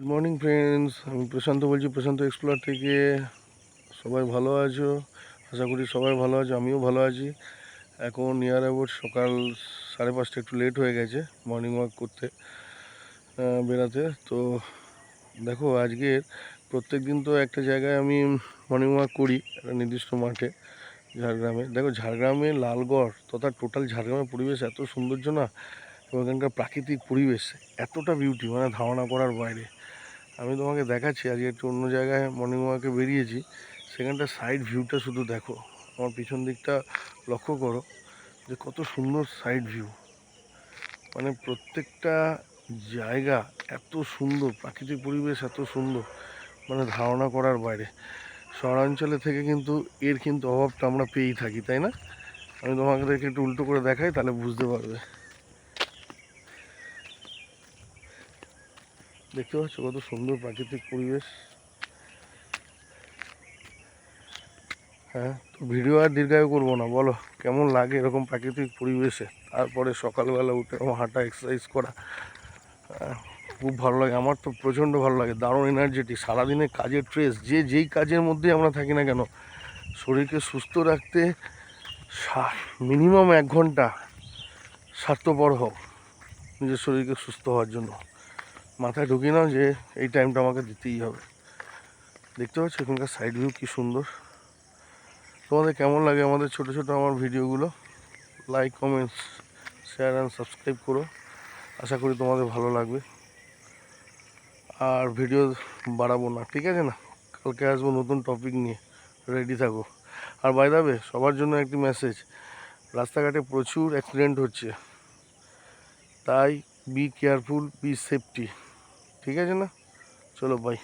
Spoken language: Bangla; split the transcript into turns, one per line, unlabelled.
মর্নিং ফ্রেন্ডস, আমি প্রশান্ত বলছি, প্রশান্ত এক্সপ্লোর থেকে। সবাই ভালো আছো? আশা করি সবাই ভালো আছো, আমিও ভালো আছি। এখন নিয়ার অ্যাবাউট সকাল 5:30, একটু লেট হয়ে গেছে মর্নিং ওয়াক করতে বেরাতে। তো দেখো, আজকের প্রত্যেক দিন তো একটা জায়গায় আমি মর্নিং ওয়াক করি, একটা নির্দিষ্ট মাঠে ঝাড়গ্রামে। দেখো, ঝাড়গ্রামে লালগড় তথা টোটাল ঝাড়গ্রামের পরিবেশ এত সৌন্দর্য না, এবং এখানকার প্রাকৃতিক পরিবেশ এতটা বিউটি, মানে ধারণা করার বাইরে। আমি তোমাকে দেখাচ্ছি, আজকে একটু অন্য জায়গায় মর্নিং ওয়াকে বেরিয়েছি। সেখানটা সাইড ভিউটা শুধু দেখো, আমার পিছন দিকটা লক্ষ্য করো যে কত সুন্দর সাইড ভিউ। মানে প্রত্যেকটা জায়গা এত সুন্দর, প্রাকৃতিক পরিবেশ এত সুন্দর, মানে ধারণা করার বাইরে। শহরাঞ্চলে থেকে কিন্তু এর কিন্তু অভাবটা আমরা পেয়েই থাকি, তাই না? আমি তোমাকে একটু উল্টো করে দেখাই, তাহলে বুঝতে পারবে। দেখতে পাচ্ছ কত সুন্দর প্রাকৃতিক পরিবেশ। হ্যাঁ, তো ভিডিও আর দীর্ঘায়ু করবো না, বলো কেমন লাগে এরকম প্রাকৃতিক পরিবেশে তারপরে সকালবেলা উঠে আমার হাঁটা, এক্সারসাইজ করা। খুব ভালো লাগে, আমার তো প্রচণ্ড ভালো লাগে, দারুণ এনার্জেটিক। সারাদিনে কাজের স্ট্রেস, যেই কাজের মধ্যেই আমরা থাকি না কেন, শরীরকে সুস্থ রাখতে মিনিমাম 1 ঘন্টা স্বার্থপর হোক নিজের শরীরকে সুস্থ হওয়ার জন্য। মাথায় ঢুকি নাও যে এই টাইমটা আমাকে দিতেই হবে। দেখতে পাচ্ছ এখানকার সাইড ভিউ কী সুন্দর। তোমাদের কেমন লাগে আমাদের ছোট ছোট আমার ভিডিওগুলো? Like, comments, share and subscribe করো। আশা করি তোমাদের ভালো লাগবে। আর ভিডিও বাড়াবো না, ঠিক আছে না? কালকে আসবো নতুন টপিক নিয়ে, রেডি থাকো। আর বাই দ্য ওয়ে, সবার জন্য একটি মেসেজ, রাস্তাঘাটে প্রচুর অ্যাক্সিডেন্ট হচ্ছে, তাই বি কেয়ারফুল, বি সেফটি, ঠিক আছে না? চলো, বাই।